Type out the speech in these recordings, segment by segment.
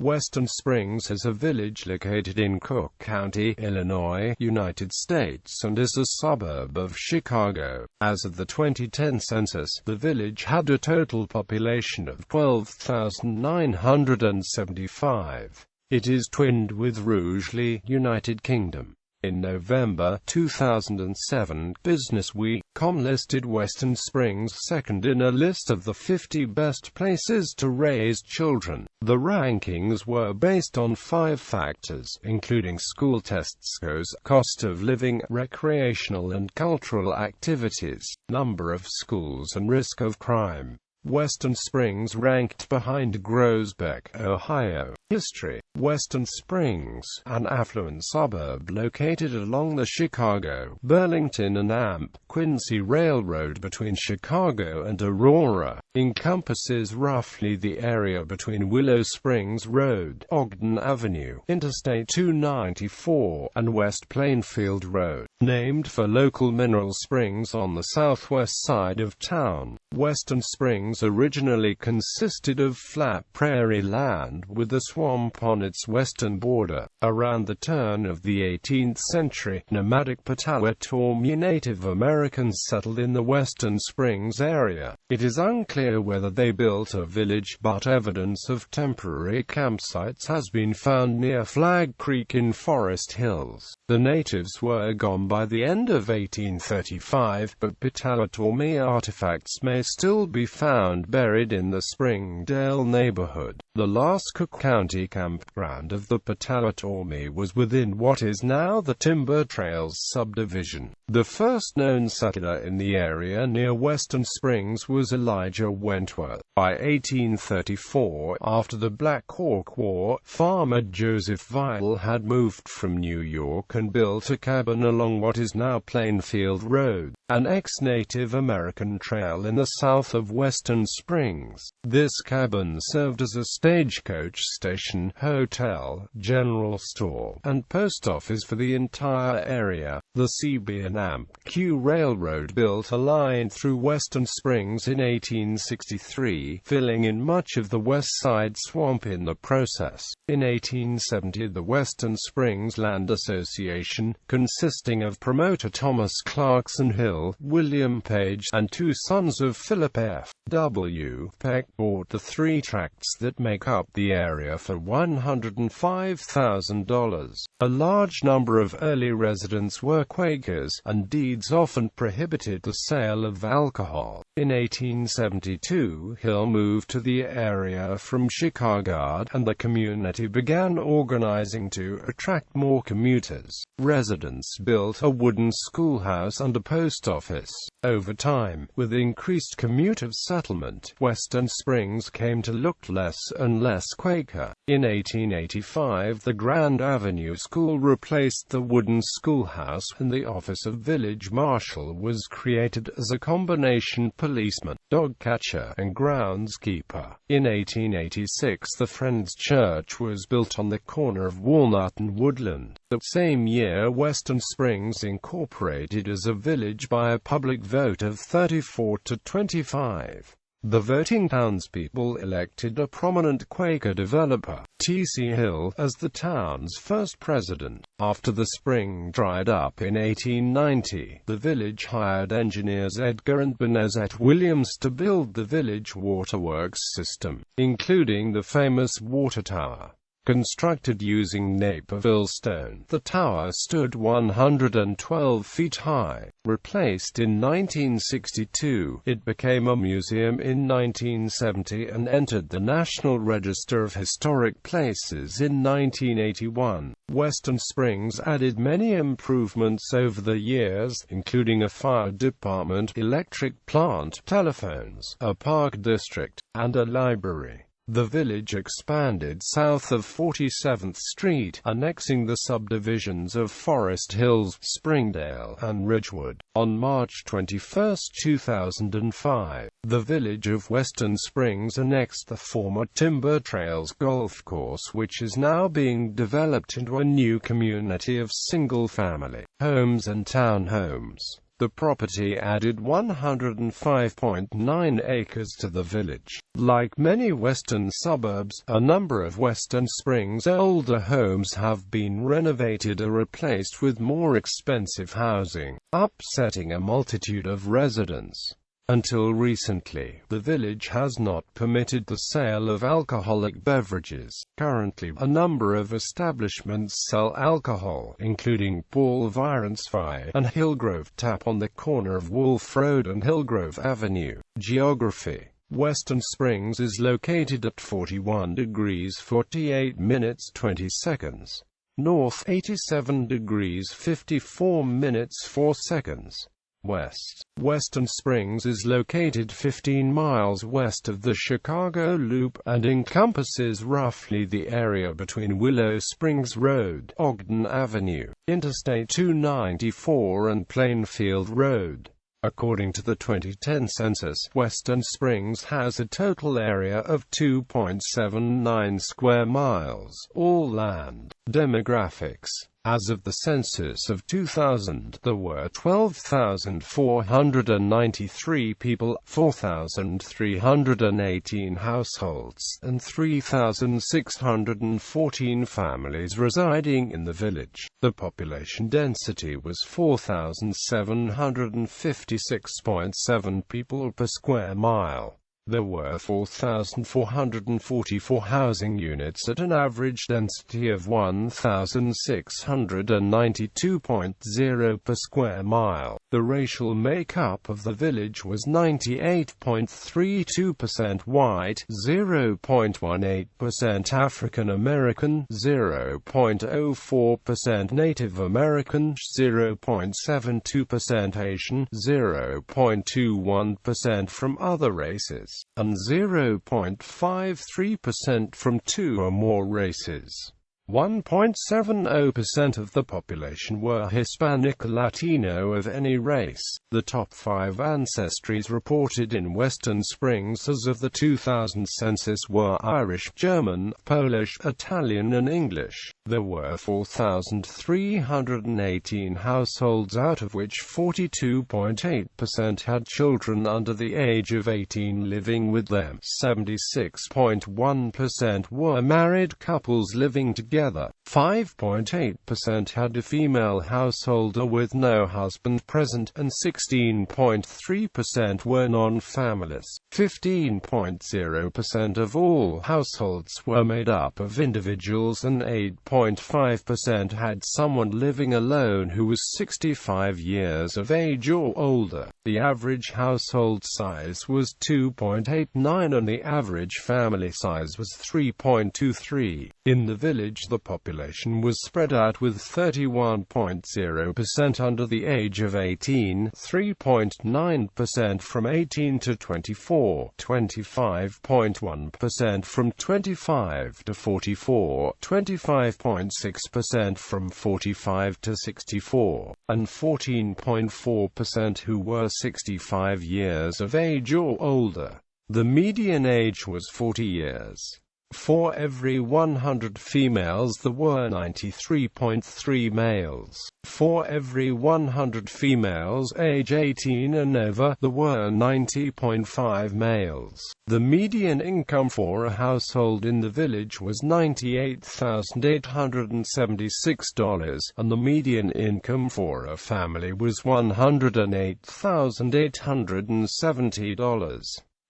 Western Springs is a village located in Cook County, Illinois, United States, and is a suburb of Chicago. As of the 2010 census, the village had a total population of 12,975. It is twinned with Rugeley, United Kingdom. In November 2007, BusinessWeek.com listed Western Springs second in a list of the 50 best places to raise children. The rankings were based on 5 factors, including school test scores, cost of living, recreational and cultural activities, number of schools, and risk of crime. Western Springs ranked behind Groesbeck, Ohio. History. Western Springs, an affluent suburb located along the Chicago, Burlington and Amp-Quincy Railroad between Chicago and Aurora, encompasses roughly the area between Willow Springs Road, Ogden Avenue, Interstate 294, and West Plainfield Road. Named for local mineral springs on the southwest side of town, Western Springs originally consisted of flat prairie land with a swamp on its western border. Around the turn of the 18th century, nomadic Potawatomi Native Americans settled in the Western Springs area. It is unclear whether they built a village, but evidence of temporary campsites has been found near Flag Creek in Forest Hills. The natives were gone by the end of 1835, but Potawatomi artifacts may still be found buried in the Springdale neighborhood. The last Cook County campground of the Potawatomi was within what is now the Timber Trails subdivision. The first known settler in the area near Western Springs was Elijah Wentworth. By 1834, after the Black Hawk War, farmer Joseph Vial had moved from New York and built a cabin along what is now Plainfield Road, an ex-Native American trail in the south of Western Springs. This cabin served as a stagecoach station, hotel, general store, and post office for the entire area. The CB and Amp-Q Railroad built a line through Western Springs in 1863, filling in much of the west side swamp in the process. In 1870, the Western Springs Land Association, consisting of promoter Thomas Clarkson Hill, William Page, and 2 sons of Philip F. W. Peck, bought the 3 tracts that make up the area for $105,000. A large number of early residents were Quakers, and deeds often prohibited the sale of alcohol. In 1872, Hill moved to the area from Chicago, and the community began organizing to attract more commuters. Residents built a wooden schoolhouse and a post office. Over time, with increased commuter settlement, Western Springs came to look less and less Quaker. In 1885, the Grand Avenue School replaced the wooden schoolhouse, and the office of village marshal was created as a combination policeman, dog catcher, and groundskeeper. In 1886, the Friends Church was built on the corner of Walnut and Woodland. The same year, Western Springs incorporated as a village by a public vote of 34 to 25. The voting townspeople elected a prominent Quaker developer, T.C. Hill, as the town's first president. After the spring dried up in 1890, the village hired engineers Edgar and Benezet Williams to build the village waterworks system, including the famous water tower. Constructed using Naperville stone, the tower stood 112 feet high. Replaced in 1962, it became a museum in 1970 and entered the National Register of Historic Places in 1981. Western Springs added many improvements over the years, including a fire department, electric plant, telephones, a park district, and a library. The village expanded south of 47th Street, annexing the subdivisions of Forest Hills, Springdale, and Ridgewood. On March 21, 2005, the village of Western Springs annexed the former Timber Trails golf course, which is now being developed into a new community of single-family homes and townhomes. The property added 105.9 acres to the village. Like many western suburbs, a number of Western Springs' older homes have been renovated or replaced with more expensive housing, upsetting a multitude of residents. Until recently, the village has not permitted the sale of alcoholic beverages. Currently, a number of establishments sell alcohol, including Paul Virensvy and Hillgrove Tap on the corner of Wolf Road and Hillgrove Avenue. Geography. Western Springs is located at 41 degrees 48 minutes 20 seconds. North 87 degrees 54 minutes 4 seconds. West. Western Springs is located 15 miles west of the Chicago Loop, and encompasses roughly the area between Willow Springs Road, Ogden Avenue, Interstate 294 and Plainfield Road. According to the 2010 census, Western Springs has a total area of 2.79 square miles, all land. Demographics. As of the census of 2000, there were 12,493 people, 4,318 households, and 3,614 families residing in the village. The population density was 4,756.7 people per square mile. There were 4,444 housing units at an average density of 1,692.0 per square mile. The racial makeup of the village was 98.32% white, 0.18% African American, 0.04% Native American, 0.72% Asian, 0.21% from other races, and 0.53% from two or more races. 1.70% of the population were Hispanic or Latino of any race. The top 5 ancestries reported in Western Springs as of the 2000 census were Irish, German, Polish, Italian and English. There were 4,318 households, out of which 42.8% had children under the age of 18 living with them. 76.1% were married couples living together. 5.8% had a female householder with no husband present, and 16.3% were non-families. 15.0% of all households were made up of individuals, and 8.5% had someone living alone who was 65 years of age or older. The average household size was 2.89 and the average family size was 3.23. In the village, the population was spread out with 31.0% under the age of 18, 3.9% from 18 to 24, 25.1% from 25 to 44, 25.6% from 45 to 64, and 14.4% who were 65 years of age or older. The median age was 40 years. For every 100 females there were 93.3 males. For every 100 females age 18 and over, there were 90.5 males. The median income for a household in the village was $98,876, and the median income for a family was $108,870.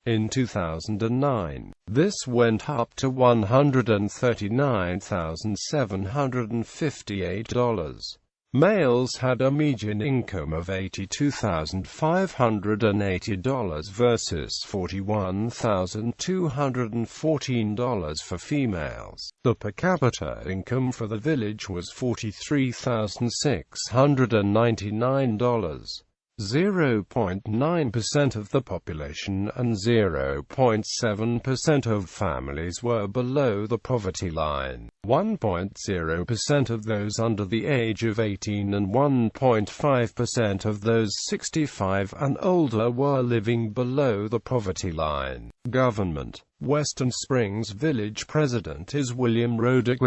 In 2009, this went up to $139,758. Males had a median income of $82,580 versus $41,214 for females. The per capita income for the village was $43,699. 0.9% of the population and 0.7% of families were below the poverty line. 1.0% of those under the age of 18 and 1.5% of those 65 and older were living below the poverty line. Government. Western Springs Village President is William Rugeley.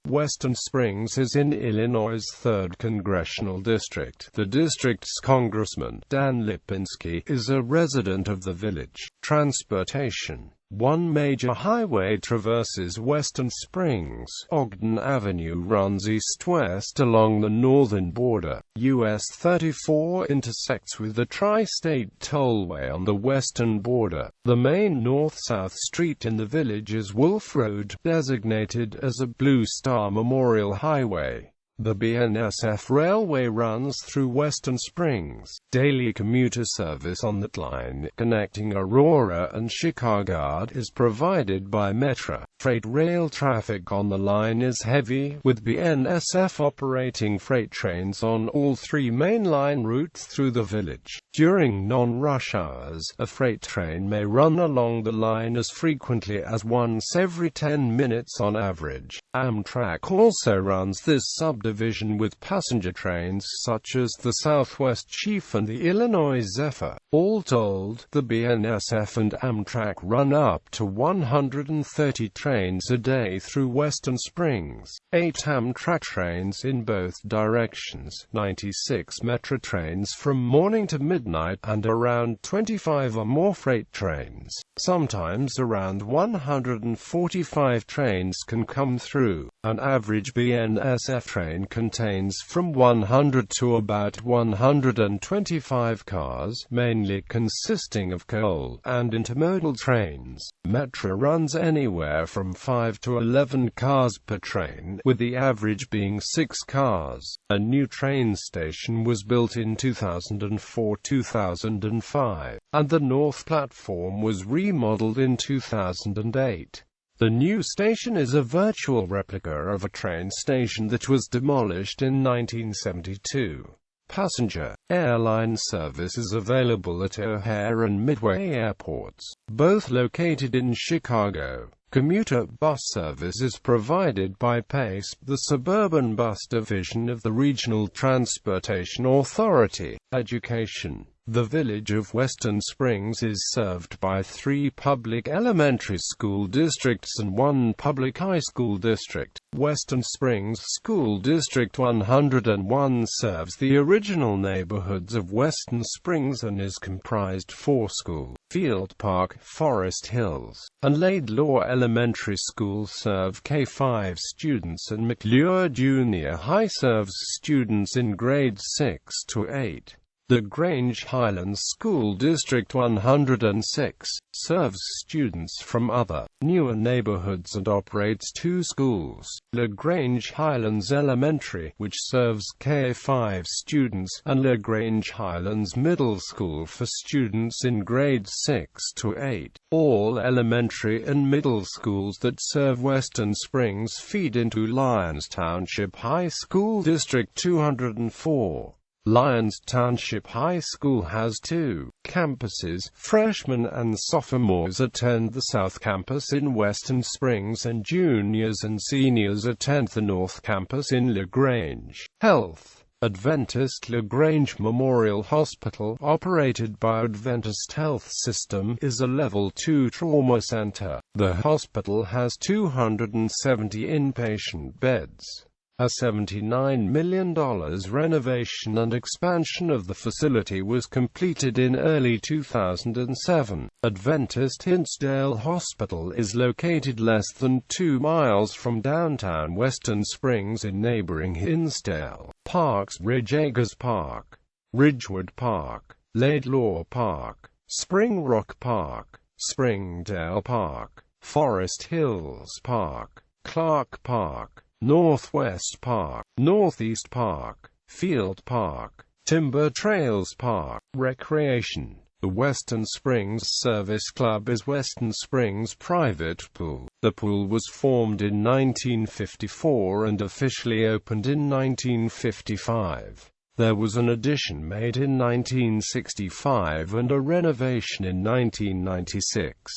Western Springs is in Illinois' 3rd Congressional District. The district's Congressman, Dan Lipinski, is a resident of the village. Transportation. One major highway traverses Western Springs. Ogden Avenue runs east-west along the northern border. US 34 intersects with the Tri-State Tollway on the western border. The main north-south street in the village is Wolf Road, designated as a Blue Star Memorial Highway. The BNSF Railway runs through Western Springs. Daily commuter service on that line, connecting Aurora and Chicago.As, is provided by Metra. Freight rail traffic on the line is heavy, with BNSF operating freight trains on all 3 mainline routes through the village. During non-rush hours, a freight train may run along the line as frequently as once every 10 minutes on average. Amtrak also runs this subdivision with passenger trains such as the Southwest Chief and the Illinois Zephyr. All told, the BNSF and Amtrak run up to 130 trains a day through Western Springs. 8 Amtrak trains in both directions, 96 Metra trains from morning to midnight, and around 25 or more freight trains. Sometimes around 145 trains can come through. An average BNSF train contains from 100 to about 125 cars, mainly consisting of coal and intermodal trains. Metra runs anywhere from 5 to 11 cars per train, with the average being 6 cars. A new train station was built in 2004-2005, and the north platform was remodeled in 2008. The new station is a virtual replica of a train station that was demolished in 1972. Passenger airline service is available at O'Hare and Midway airports, both located in Chicago. Commuter bus service is provided by PACE, the suburban bus division of the Regional Transportation Authority. Education. The village of Western Springs is served by 3 public elementary school districts and 1 public high school district. Western Springs School District 101 serves the original neighborhoods of Western Springs and is comprised 4 schools. Field Park, Forest Hills, and Laidlaw Elementary School serve K-5 students, and McClure Junior High serves students in grades 6 to 8. The Grange Highlands School District 106 serves students from other, newer neighborhoods and operates 2 schools. LaGrange Highlands Elementary, which serves K-5 students, and LaGrange Highlands Middle School for students in grades 6 to 8. All elementary and middle schools that serve Western Springs feed into Lyons Township High School District 204. Lyons Township High School has 2 campuses. Freshmen and sophomores attend the South Campus in Western Springs, and juniors and seniors attend the North Campus in LaGrange. Health. Adventist LaGrange Memorial Hospital, operated by Adventist Health System, is a Level 2 trauma center. The hospital has 270 inpatient beds. A $79 million renovation and expansion of the facility was completed in early 2007. Adventist Hinsdale Hospital is located less than 2 miles from downtown Western Springs in neighboring Hinsdale. Parks: Ridge Acres Park, Ridgewood Park, Laidlaw Park, Spring Rock Park, Springdale Park, Forest Hills Park, Clark Park, Northwest Park, Northeast Park, Field Park, Timber Trails Park. Recreation. The Western Springs Service Club is Western Springs' private pool. The pool was formed in 1954 and officially opened in 1955. There was an addition made in 1965 and a renovation in 1996.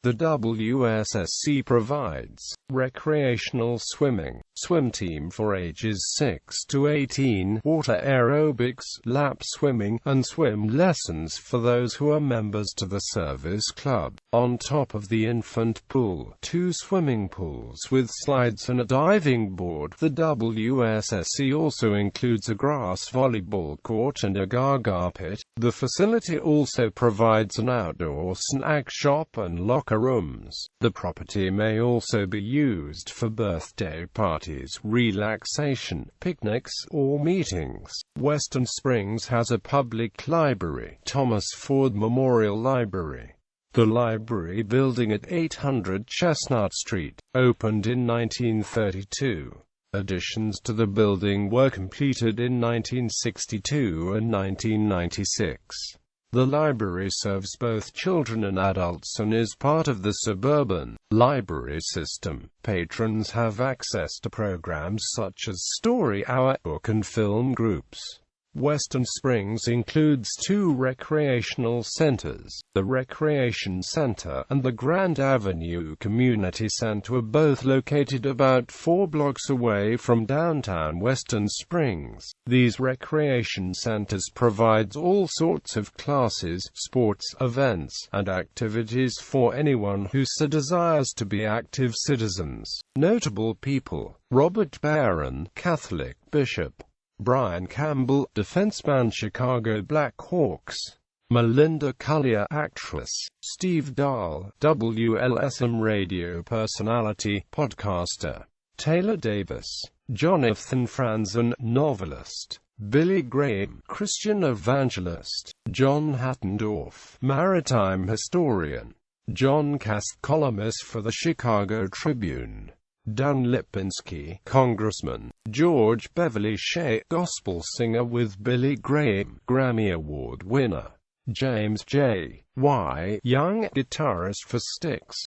The WSSC provides recreational swimming, swim team for ages 6 to 18, water aerobics, lap swimming, and swim lessons for those who are members to the service club. On top of the infant pool, 2 swimming pools with slides and a diving board. The WSSC also includes a grass volleyball court and a gaga pit. The facility also provides an outdoor snack shop and locker rooms. The property may also be used for birthday parties, relaxation, picnics, or meetings. Western Springs has a public library, Thomas Ford Memorial Library. The library building at 800 Chestnut Street opened in 1932. Additions to the building were completed in 1962 and 1996. The library serves both children and adults and is part of the suburban library system. Patrons have access to programs such as Story Hour, book and film groups. Western Springs includes 2 recreational centers. The Recreation Center and the Grand Avenue Community Center are both located about 4 blocks away from downtown Western Springs. These recreation centers provide all sorts of classes, sports, events, and activities for anyone who so desires to be active citizens. Notable people: Robert Barron, Catholic bishop; Brian Campbell, defenseman, Chicago Blackhawks; Melinda Collier, actress; Steve Dahl, WLSM radio personality, podcaster; Taylor Davis, Jonathan Franzen, novelist; Billy Graham, Christian evangelist; John Hattendorf, maritime historian; John Cast, columnist for the Chicago Tribune; Dan Lipinski, congressman; George Beverly Shea, gospel singer with Billy Graham, Grammy Award winner; James J. Y. Young, guitarist for Styx.